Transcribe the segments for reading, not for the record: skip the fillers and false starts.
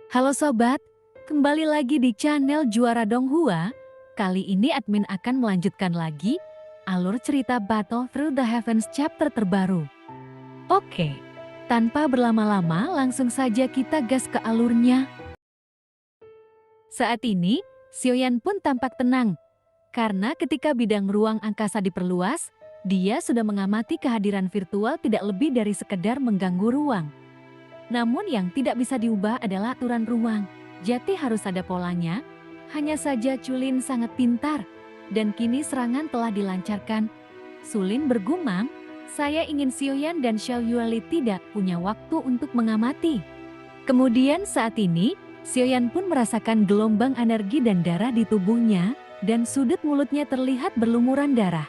Halo sobat, kembali lagi di channel Juara Donghua. Kali ini admin akan melanjutkan lagi alur cerita Battle Through the Heavens chapter terbaru. Oke, tanpa berlama-lama langsung saja kita gas ke alurnya. Saat ini, Xiaoyan pun tampak tenang. Karena ketika bidang ruang angkasa diperluas, dia sudah mengamati kehadiran virtual tidak lebih dari sekedar mengganggu ruang. Namun yang tidak bisa diubah adalah aturan ruang. Jadi harus ada polanya. Hanya saja Culin sangat pintar. Dan kini serangan telah dilancarkan. Sulin bergumam, saya ingin Xiaoyan dan Xiao Yueli tidak punya waktu untuk mengamati. Kemudian saat ini, Xiaoyan pun merasakan gelombang energi dan darah di tubuhnya, dan sudut mulutnya terlihat berlumuran darah.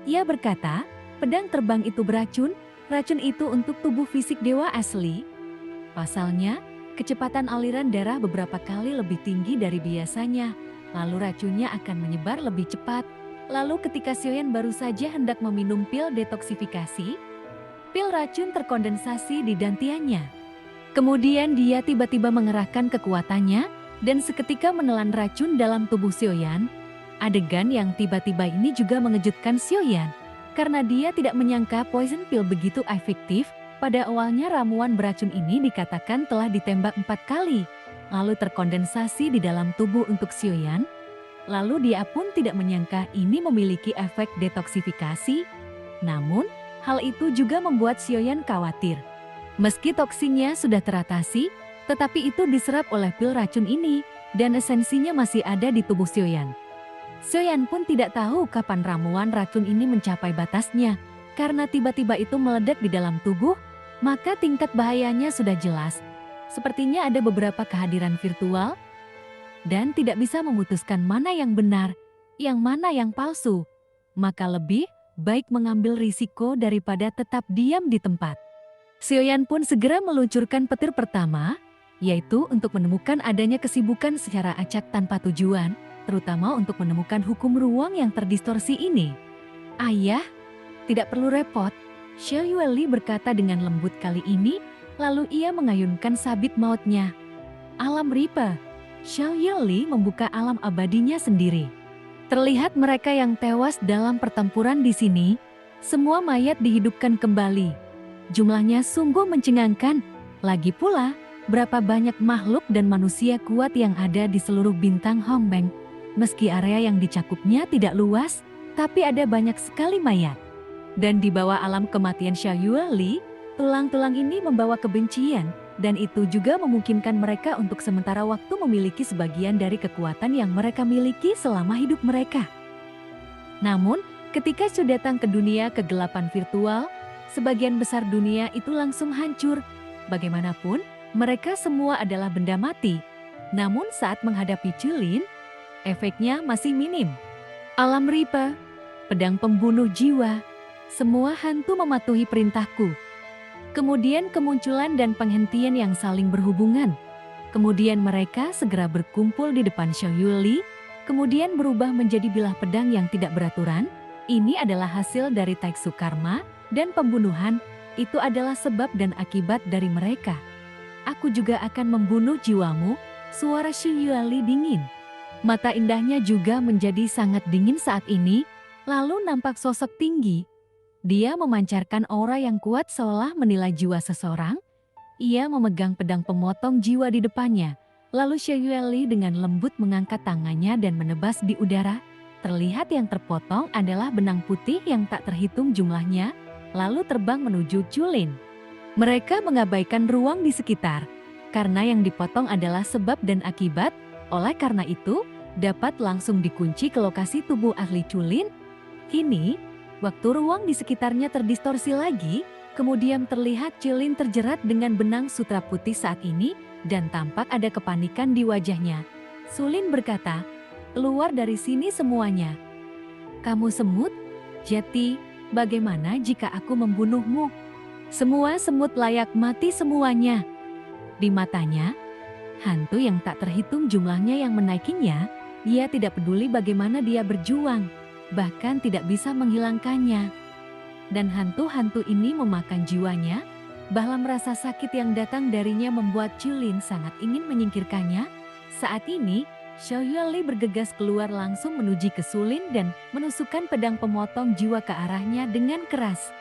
Ia berkata, pedang terbang itu beracun, racun itu untuk tubuh fisik dewa asli. Pasalnya, kecepatan aliran darah beberapa kali lebih tinggi dari biasanya, lalu racunnya akan menyebar lebih cepat. Lalu ketika Xiaoyan baru saja hendak meminum pil detoksifikasi, pil racun terkondensasi di dantiannya. Kemudian dia tiba-tiba mengerahkan kekuatannya, dan seketika menelan racun dalam tubuh Xiaoyan. Adegan yang tiba-tiba ini juga mengejutkan Xiaoyan, karena dia tidak menyangka poison pill begitu efektif. Pada awalnya ramuan beracun ini dikatakan telah ditembak 4 kali, lalu terkondensasi di dalam tubuh untuk Xiaoyan. Lalu dia pun tidak menyangka ini memiliki efek detoksifikasi. Namun, hal itu juga membuat Xiaoyan khawatir. Meski toksinnya sudah teratasi, tetapi itu diserap oleh pil racun ini, dan esensinya masih ada di tubuh Xiaoyan. Xiaoyan pun tidak tahu kapan ramuan racun ini mencapai batasnya, karena tiba-tiba itu meledak di dalam tubuh. Maka tingkat bahayanya sudah jelas. Sepertinya ada beberapa kehadiran virtual dan tidak bisa memutuskan mana yang benar, yang mana yang palsu. Maka lebih baik mengambil risiko daripada tetap diam di tempat. Xiaoyan pun segera meluncurkan petir pertama, yaitu untuk menemukan adanya kesibukan secara acak tanpa tujuan, terutama untuk menemukan hukum ruang yang terdistorsi ini. Ayah, tidak perlu repot. Xiao Yueli berkata dengan lembut kali ini, lalu ia mengayunkan sabit mautnya. Alam Ripa. Xiao Yueli membuka alam abadinya sendiri. Terlihat mereka yang tewas dalam pertempuran di sini, semua mayat dihidupkan kembali. Jumlahnya sungguh mencengangkan. Lagi pula, berapa banyak makhluk dan manusia kuat yang ada di seluruh bintang Hongbeng. Meski area yang dicakupnya tidak luas, tapi ada banyak sekali mayat. Dan di bawah alam kematian Xiao Yueli, tulang-tulang ini membawa kebencian, dan itu juga memungkinkan mereka untuk sementara waktu memiliki sebagian dari kekuatan yang mereka miliki selama hidup mereka. Namun, ketika sudah datang ke dunia kegelapan virtual, sebagian besar dunia itu langsung hancur. Bagaimanapun, mereka semua adalah benda mati. Namun saat menghadapi Culin, efeknya masih minim. Alam Ripa, pedang pembunuh jiwa. Semua hantu mematuhi perintahku. Kemudian kemunculan dan penghentian yang saling berhubungan. Kemudian mereka segera berkumpul di depan Xiao Yueli, kemudian berubah menjadi bilah pedang yang tidak beraturan. Ini adalah hasil dari taiksu karma dan pembunuhan. Itu adalah sebab dan akibat dari mereka. Aku juga akan membunuh jiwamu, suara Xiao Yueli dingin. Mata indahnya juga menjadi sangat dingin saat ini, lalu nampak sosok tinggi. Dia memancarkan aura yang kuat seolah menilai jiwa seseorang. Ia memegang pedang pemotong jiwa di depannya. Lalu Xiao Yueli dengan lembut mengangkat tangannya dan menebas di udara. Terlihat yang terpotong adalah benang putih yang tak terhitung jumlahnya, lalu terbang menuju Culin. Mereka mengabaikan ruang di sekitar, karena yang dipotong adalah sebab dan akibat. Oleh karena itu, dapat langsung dikunci ke lokasi tubuh ahli Culin. Kini, waktu ruang di sekitarnya terdistorsi lagi, kemudian terlihat Culin terjerat dengan benang sutra putih saat ini, dan tampak ada kepanikan di wajahnya. Sulin berkata, keluar dari sini semuanya. Kamu semut? Jadi, bagaimana jika aku membunuhmu? Semua semut layak mati semuanya. Di matanya, hantu yang tak terhitung jumlahnya yang menaikinya, dia tidak peduli bagaimana dia berjuang. Bahkan tidak bisa menghilangkannya. Dan hantu-hantu ini memakan jiwanya, Bahlam rasa sakit yang datang darinya membuat Chulin sangat ingin menyingkirkannya. Saat ini, Xiao Yueli bergegas keluar langsung menuju ke Sulin dan menusukkan pedang pemotong jiwa ke arahnya dengan keras.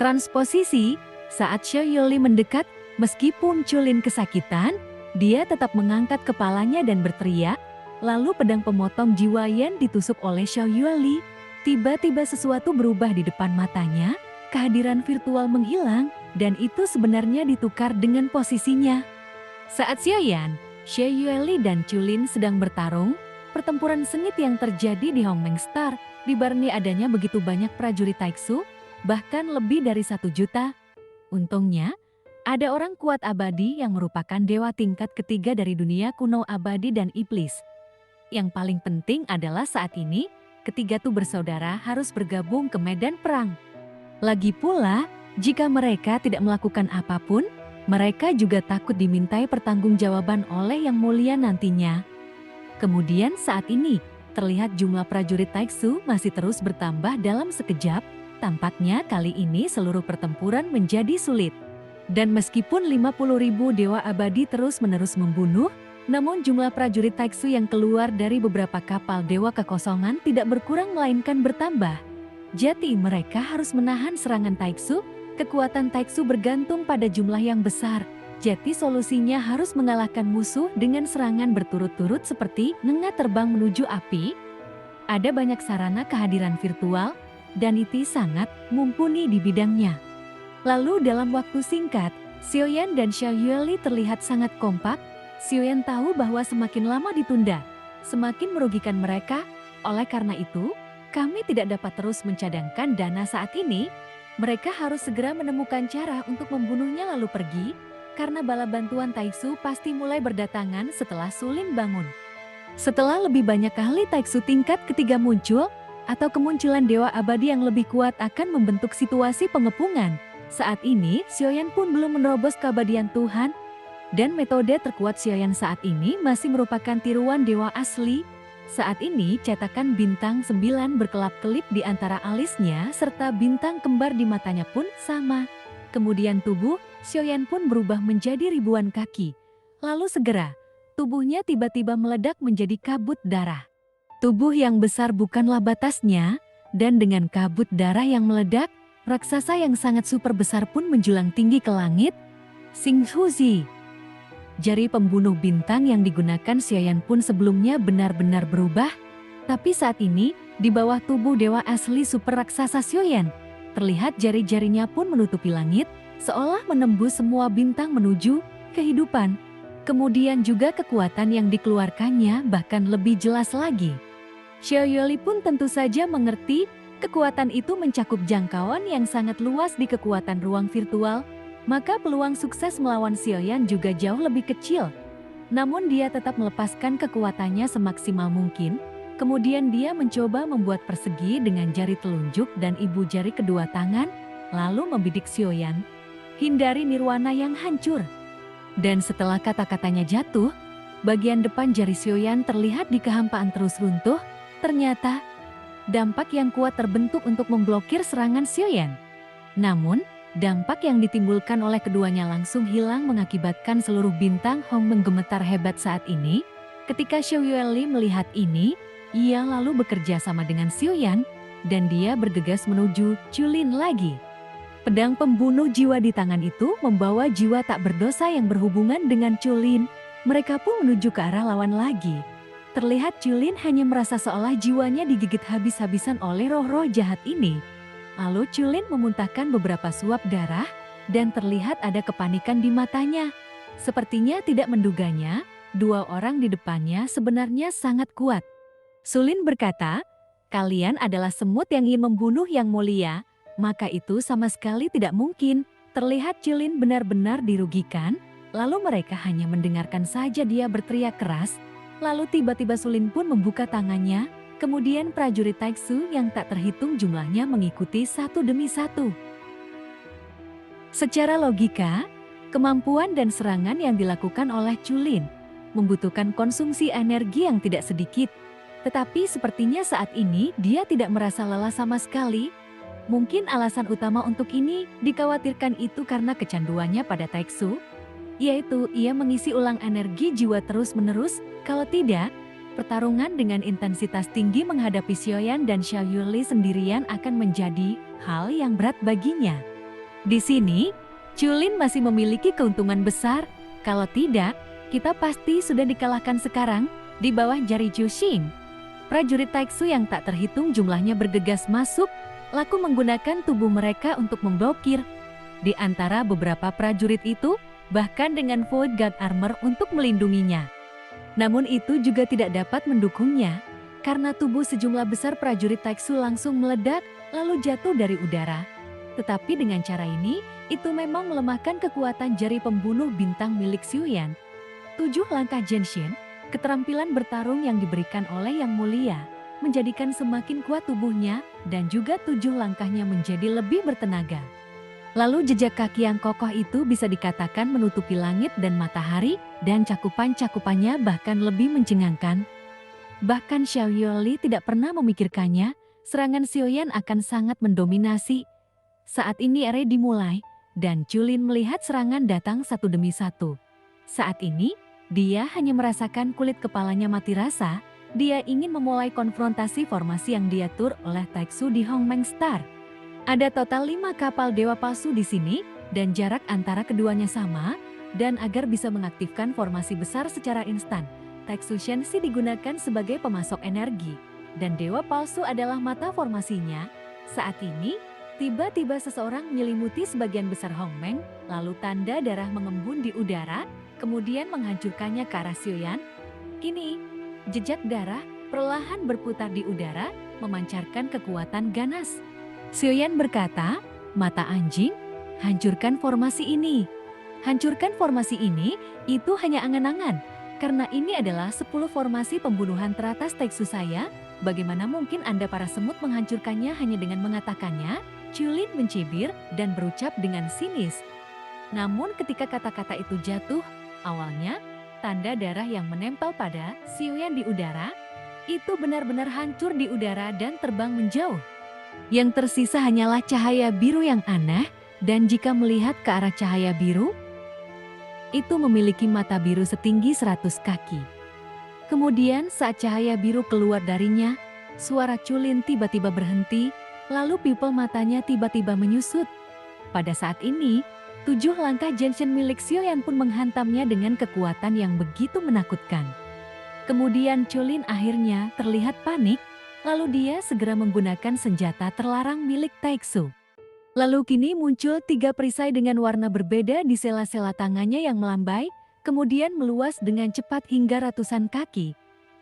Transposisi, saat Xiao Yueli mendekat, meskipun Chulin kesakitan, dia tetap mengangkat kepalanya dan berteriak. Lalu pedang pemotong jiwa Yan ditusuk oleh Xiao Yueli. Tiba-tiba sesuatu berubah di depan matanya, kehadiran virtual menghilang, dan itu sebenarnya ditukar dengan posisinya. Saat Xiao Yan, Xiao Yueli dan Chulin sedang bertarung, pertempuran sengit yang terjadi di Hongmeng Star dibarengi adanya begitu banyak prajurit Taiksu, bahkan lebih dari 1 juta. Untungnya, ada orang kuat abadi yang merupakan dewa tingkat ketiga dari dunia kuno abadi dan iblis. Yang paling penting adalah saat ini, ketiga tuh bersaudara harus bergabung ke medan perang. Lagi pula, jika mereka tidak melakukan apapun, mereka juga takut dimintai pertanggungjawaban oleh Yang Mulia nantinya. Kemudian saat ini, terlihat jumlah prajurit Taiksu masih terus bertambah dalam sekejap. Tampaknya kali ini seluruh pertempuran menjadi sulit. Dan meskipun 50.000 dewa abadi terus-menerus membunuh, namun jumlah prajurit Taiksu yang keluar dari beberapa kapal dewa kekosongan tidak berkurang melainkan bertambah. Jadi mereka harus menahan serangan Taiksu. Kekuatan Taiksu bergantung pada jumlah yang besar. Jadi solusinya harus mengalahkan musuh dengan serangan berturut-turut seperti nengat terbang menuju api. Ada banyak sarana kehadiran virtual, dan itu sangat mumpuni di bidangnya. Lalu dalam waktu singkat, Xiao Yan dan Xiao Yueli terlihat sangat kompak. Xiao Yan tahu bahwa semakin lama ditunda, semakin merugikan mereka. Oleh karena itu, kami tidak dapat terus mencadangkan dana saat ini. Mereka harus segera menemukan cara untuk membunuhnya lalu pergi, karena bala bantuan Taiksu pasti mulai berdatangan setelah Sulin bangun. Setelah lebih banyak ahli Taiksu tingkat ketiga muncul, atau kemunculan dewa abadi yang lebih kuat akan membentuk situasi pengepungan. Saat ini, Xiao Yan pun belum menerobos keabadian Tuhan, dan metode terkuat Xiao Yan saat ini masih merupakan tiruan dewa asli. Saat ini cetakan bintang 9 berkelap-kelip di antara alisnya serta bintang kembar di matanya pun sama. Kemudian tubuh Xiao Yan pun berubah menjadi ribuan kaki. Lalu segera, tubuhnya tiba-tiba meledak menjadi kabut darah. Tubuh yang besar bukanlah batasnya, dan dengan kabut darah yang meledak, raksasa yang sangat super besar pun menjulang tinggi ke langit. Xing Huzi. Jari pembunuh bintang yang digunakan Xiao Yan pun sebelumnya benar-benar berubah, tapi saat ini, di bawah tubuh dewa asli super raksasa Xiao Yan, terlihat jari-jarinya pun menutupi langit, seolah menembus semua bintang menuju kehidupan. Kemudian juga kekuatan yang dikeluarkannya bahkan lebih jelas lagi. Xiao Yueli pun tentu saja mengerti, kekuatan itu mencakup jangkauan yang sangat luas di kekuatan ruang virtual. Maka peluang sukses melawan Xiao Yan juga jauh lebih kecil. Namun dia tetap melepaskan kekuatannya semaksimal mungkin. Kemudian dia mencoba membuat persegi dengan jari telunjuk dan ibu jari kedua tangan, lalu membidik Xiao Yan. Hindari nirwana yang hancur. Dan setelah kata-katanya jatuh, bagian depan jari Xiao Yan terlihat di kehampaan terus runtuh. Ternyata, dampak yang kuat terbentuk untuk memblokir serangan Xiao Yan. Namun, dampak yang ditimbulkan oleh keduanya langsung hilang mengakibatkan seluruh bintang Hong menggemetar hebat saat ini. Ketika Xiao Yueli melihat ini, ia lalu bekerja sama dengan Xiao Yan, dan dia bergegas menuju Chulin lagi. Pedang pembunuh jiwa di tangan itu membawa jiwa tak berdosa yang berhubungan dengan Chulin. Mereka pun menuju ke arah lawan lagi. Terlihat Chulin hanya merasa seolah jiwanya digigit habis-habisan oleh roh-roh jahat ini. Lalu Chulin memuntahkan beberapa suap darah, dan terlihat ada kepanikan di matanya. Sepertinya tidak menduganya, dua orang di depannya sebenarnya sangat kuat. Sulin berkata, "Kalian adalah semut yang ingin membunuh Yang Mulia, maka itu sama sekali tidak mungkin." Terlihat Chulin benar-benar dirugikan, lalu mereka hanya mendengarkan saja dia berteriak keras. Lalu tiba-tiba Sulin pun membuka tangannya. Kemudian prajurit Taiksu yang tak terhitung jumlahnya mengikuti satu demi satu. Secara logika, kemampuan dan serangan yang dilakukan oleh Chulin membutuhkan konsumsi energi yang tidak sedikit. Tetapi sepertinya saat ini dia tidak merasa lelah sama sekali. Mungkin alasan utama untuk ini dikhawatirkan itu karena kecanduannya pada Taeksu, yaitu ia mengisi ulang energi jiwa terus-menerus, kalau tidak, pertarungan dengan intensitas tinggi menghadapi Xiaoyan dan Xiao Yuli sendirian akan menjadi hal yang berat baginya. Di sini, Chulin masih memiliki keuntungan besar, kalau tidak, kita pasti sudah dikalahkan sekarang di bawah jari Jushin. Prajurit Taeksu yang tak terhitung jumlahnya bergegas masuk, laku menggunakan tubuh mereka untuk memblokir. Di antara beberapa prajurit itu, bahkan dengan Void Guard Armor untuk melindunginya. Namun itu juga tidak dapat mendukungnya, karena tubuh sejumlah besar prajurit Taeksu langsung meledak, lalu jatuh dari udara. Tetapi dengan cara ini, itu memang melemahkan kekuatan jari pembunuh bintang milik Xiaoyan. 7 langkah Genshin, keterampilan bertarung yang diberikan oleh Yang Mulia, menjadikan semakin kuat tubuhnya dan juga 7 langkahnya menjadi lebih bertenaga. Lalu jejak kaki yang kokoh itu bisa dikatakan menutupi langit dan matahari dan cakupan-cakupannya bahkan lebih mencengangkan. Bahkan Xiao Yuli tidak pernah memikirkannya, serangan Xiaoyan akan sangat mendominasi. Saat ini era dimulai dan Chulin melihat serangan datang satu demi satu. Saat ini, dia hanya merasakan kulit kepalanya mati rasa. Dia ingin memulai konfrontasi formasi yang diatur oleh Taeksu di Hongmeng Star. Ada total 5 kapal dewa palsu di sini, dan jarak antara keduanya sama, dan agar bisa mengaktifkan formasi besar secara instan, Taeksu Shensi digunakan sebagai pemasok energi, dan dewa palsu adalah mata formasinya. Saat ini, tiba-tiba seseorang menyelimuti sebagian besar Hongmeng, lalu tanda darah mengembun di udara, kemudian menghancurkannya ke arah Xiaoyan. Kini, jejak darah perlahan berputar di udara, memancarkan kekuatan ganas. Xiaoyan berkata, "Mata anjing, hancurkan formasi ini." Hancurkan formasi ini, itu hanya angan-angan. Karena ini adalah 10 formasi pembunuhan teratas Taeksu saya, bagaimana mungkin Anda para semut menghancurkannya hanya dengan mengatakannya? Chulin mencibir dan berucap dengan sinis. Namun ketika kata-kata itu jatuh, awalnya, tanda darah yang menempel pada Xiaoyan di udara, itu benar-benar hancur di udara dan terbang menjauh. Yang tersisa hanyalah cahaya biru yang aneh, dan jika melihat ke arah cahaya biru, itu memiliki mata biru setinggi 100 kaki. Kemudian saat cahaya biru keluar darinya, suara Chulin tiba-tiba berhenti, lalu pupil matanya tiba-tiba menyusut. Pada saat ini, 7 langkah Genshin milik Xiaoyan pun menghantamnya dengan kekuatan yang begitu menakutkan. Kemudian Chulin akhirnya terlihat panik, lalu dia segera menggunakan senjata terlarang milik Taeksu. Lalu kini muncul 3 perisai dengan warna berbeda di sela-sela tangannya yang melambai, kemudian meluas dengan cepat hingga ratusan kaki.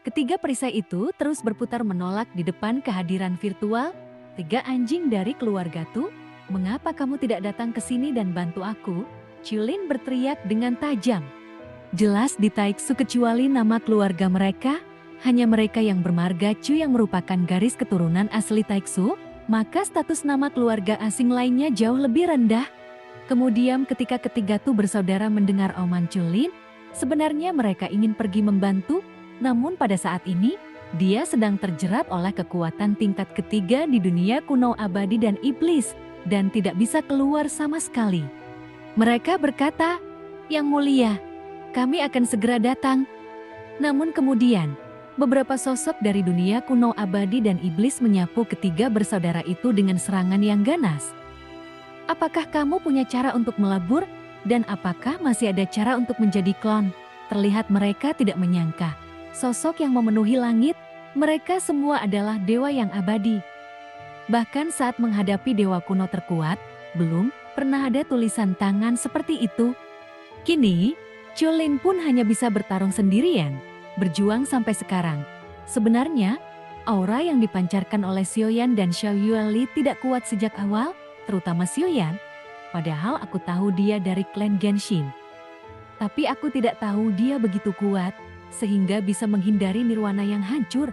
Ketiga perisai itu terus berputar menolak di depan kehadiran virtual. 3 anjing dari keluarga Tu, mengapa kamu tidak datang ke sini dan bantu aku? Chulin berteriak dengan tajam. Jelas di Taeksu kecuali nama keluarga mereka, hanya mereka yang bermarga Chu yang merupakan garis keturunan asli Taeksu, maka status nama keluarga asing lainnya jauh lebih rendah. Kemudian ketika ketiga Tu bersaudara mendengar omongan Chulin, sebenarnya mereka ingin pergi membantu, namun pada saat ini, dia sedang terjerat oleh kekuatan tingkat ketiga di dunia kuno abadi dan iblis, dan tidak bisa keluar sama sekali. Mereka berkata, "Yang mulia, kami akan segera datang." Namun kemudian, beberapa sosok dari dunia kuno abadi dan iblis menyapu ketiga bersaudara itu dengan serangan yang ganas. "Apakah kamu punya cara untuk melebur? Dan apakah masih ada cara untuk menjadi klon?" Terlihat mereka tidak menyangka. Sosok yang memenuhi langit, mereka semua adalah dewa yang abadi. Bahkan saat menghadapi dewa kuno terkuat, belum pernah ada tulisan tangan seperti itu. Kini, Chulin pun hanya bisa bertarung sendirian. Berjuang sampai sekarang. Sebenarnya, aura yang dipancarkan oleh Xiaoyan dan Xiao Yuli tidak kuat sejak awal, terutama Xiaoyan. Padahal aku tahu dia dari klan Genshin. Tapi aku tidak tahu dia begitu kuat, sehingga bisa menghindari nirwana yang hancur.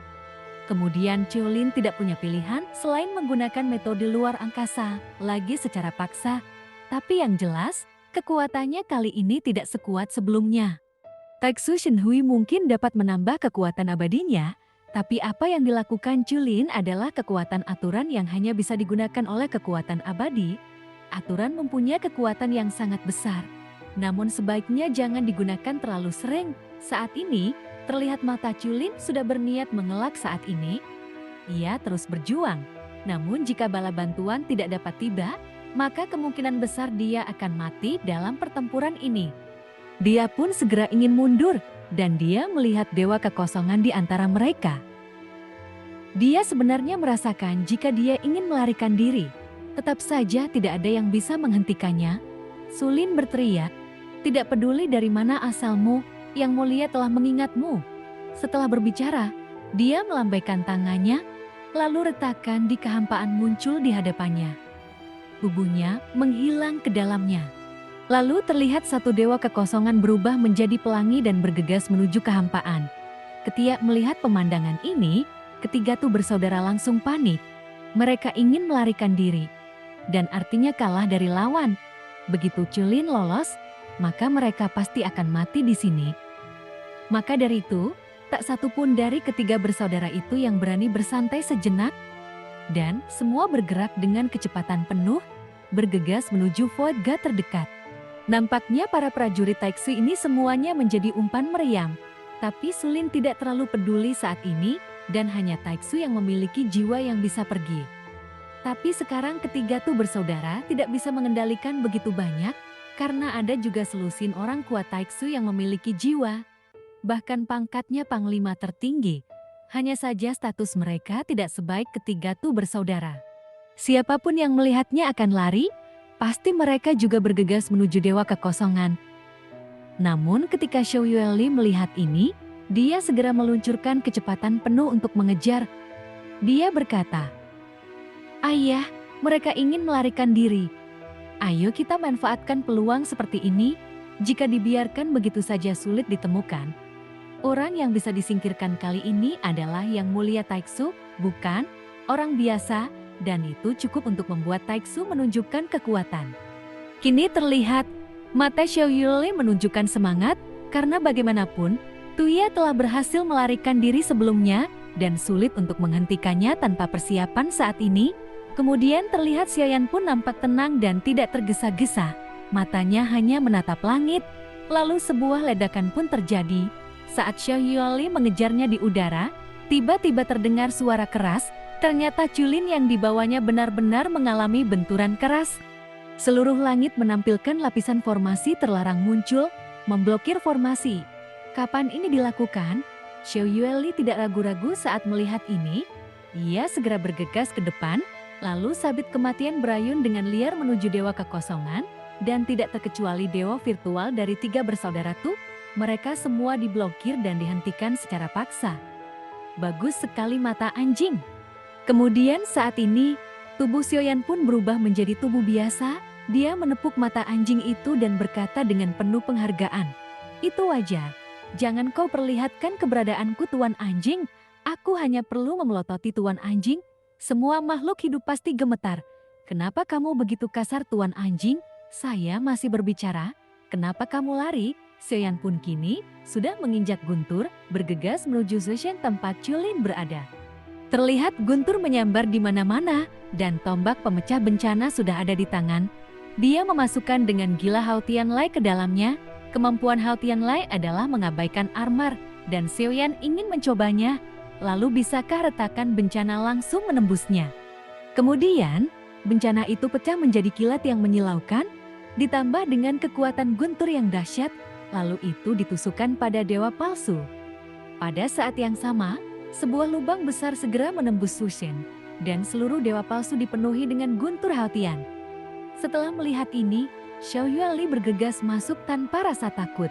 Kemudian Chulin tidak punya pilihan selain menggunakan metode luar angkasa, lagi secara paksa. Tapi yang jelas, kekuatannya kali ini tidak sekuat sebelumnya. Taeksu Shenhui mungkin dapat menambah kekuatan abadinya, Tapi apa yang dilakukan Julin adalah kekuatan aturan yang hanya bisa digunakan oleh kekuatan abadi. Aturan mempunyai kekuatan yang sangat besar. Namun sebaiknya jangan digunakan terlalu sering. Saat ini, terlihat mata Julin sudah berniat mengelak saat ini. Ia terus berjuang. Namun jika bala bantuan tidak dapat tiba, maka kemungkinan besar dia akan mati dalam pertempuran ini. Dia pun segera ingin mundur, dan dia melihat dewa kekosongan di antara mereka. Dia sebenarnya merasakan jika dia ingin melarikan diri, tetap saja tidak ada yang bisa menghentikannya. Sulin berteriak, "Tidak peduli dari mana asalmu, Yang Mulia telah mengingatmu." Setelah berbicara, dia melambaikan tangannya, lalu retakan di kehampaan muncul di hadapannya. Tubuhnya menghilang ke dalamnya. Lalu terlihat satu dewa kekosongan berubah menjadi pelangi dan bergegas menuju kehampaan. Ketika melihat pemandangan ini, ketiga tuh bersaudara langsung panik. Mereka ingin melarikan diri, dan artinya kalah dari lawan. Begitu Julin lolos, maka mereka pasti akan mati di sini. Maka dari itu, tak satu pun dari ketiga bersaudara itu yang berani bersantai sejenak, dan semua bergerak dengan kecepatan penuh, bergegas menuju Void God terdekat. Nampaknya para prajurit Taiksu ini semuanya menjadi umpan meriam, tapi Sulin tidak terlalu peduli saat ini, dan hanya Taiksu yang memiliki jiwa yang bisa pergi. Tapi sekarang ketiga tuh bersaudara tidak bisa mengendalikan begitu banyak, karena ada juga selusin orang kuat Taiksu yang memiliki jiwa. Bahkan pangkatnya panglima tertinggi. Hanya saja status mereka tidak sebaik ketiga tuh bersaudara. Siapapun yang melihatnya akan lari, pasti mereka juga bergegas menuju dewa kekosongan. Namun ketika Xiao Yueli melihat ini, dia segera meluncurkan kecepatan penuh untuk mengejar. Dia berkata, "Ayah, mereka ingin melarikan diri. Ayo kita manfaatkan peluang seperti ini. Jika dibiarkan begitu saja sulit ditemukan. Orang yang bisa disingkirkan kali ini adalah Yang Mulia Taiksu, bukan orang biasa, dan itu cukup untuk membuat Taiksu menunjukkan kekuatan." Kini terlihat, mata Xiao Yueli menunjukkan semangat, karena bagaimanapun, Tuya telah berhasil melarikan diri sebelumnya, dan sulit untuk menghentikannya tanpa persiapan saat ini. Kemudian terlihat Xiaoyan pun nampak tenang dan tidak tergesa-gesa. Matanya hanya menatap langit, lalu sebuah ledakan pun terjadi. Saat Xiao Yueli mengejarnya di udara, tiba-tiba terdengar suara keras, ternyata Julin yang dibawanya benar-benar mengalami benturan keras. Seluruh langit menampilkan lapisan formasi terlarang muncul, memblokir formasi. Kapan ini dilakukan? Xiao Yueli tidak ragu-ragu saat melihat ini. Ia segera bergegas ke depan, lalu sabit kematian berayun dengan liar menuju dewa kekosongan, dan tidak terkecuali dewa virtual dari tiga bersaudara tuh. Mereka semua diblokir dan dihentikan secara paksa. Bagus sekali mata anjing. Kemudian saat ini, tubuh Xiaoyan pun berubah menjadi tubuh biasa. Dia menepuk mata anjing itu dan berkata dengan penuh penghargaan, "Itu wajar. Jangan kau perlihatkan keberadaanku Tuan Anjing. Aku hanya perlu memelototi Tuan Anjing. Semua makhluk hidup pasti gemetar. Kenapa kamu begitu kasar Tuan Anjing? Saya masih berbicara. Kenapa kamu lari?" Xiaoyan pun kini sudah menginjak guntur, bergegas menuju Zheshen tempat Julin berada. Terlihat guntur menyambar di mana-mana, dan tombak pemecah bencana sudah ada di tangan. Dia memasukkan dengan gila Hao Tianlai ke dalamnya. Kemampuan Hao Tianlai adalah mengabaikan armor, dan Xiaoyan ingin mencobanya. Lalu bisakah retakan bencana langsung menembusnya? Kemudian, bencana itu pecah menjadi kilat yang menyilaukan, ditambah dengan kekuatan guntur yang dahsyat. Lalu itu ditusukkan pada dewa palsu. Pada saat yang sama, sebuah lubang besar segera menembus Zheshen, dan seluruh dewa palsu dipenuhi dengan guntur Hao Tian. Setelah melihat ini, Xiao Yueli bergegas masuk tanpa rasa takut.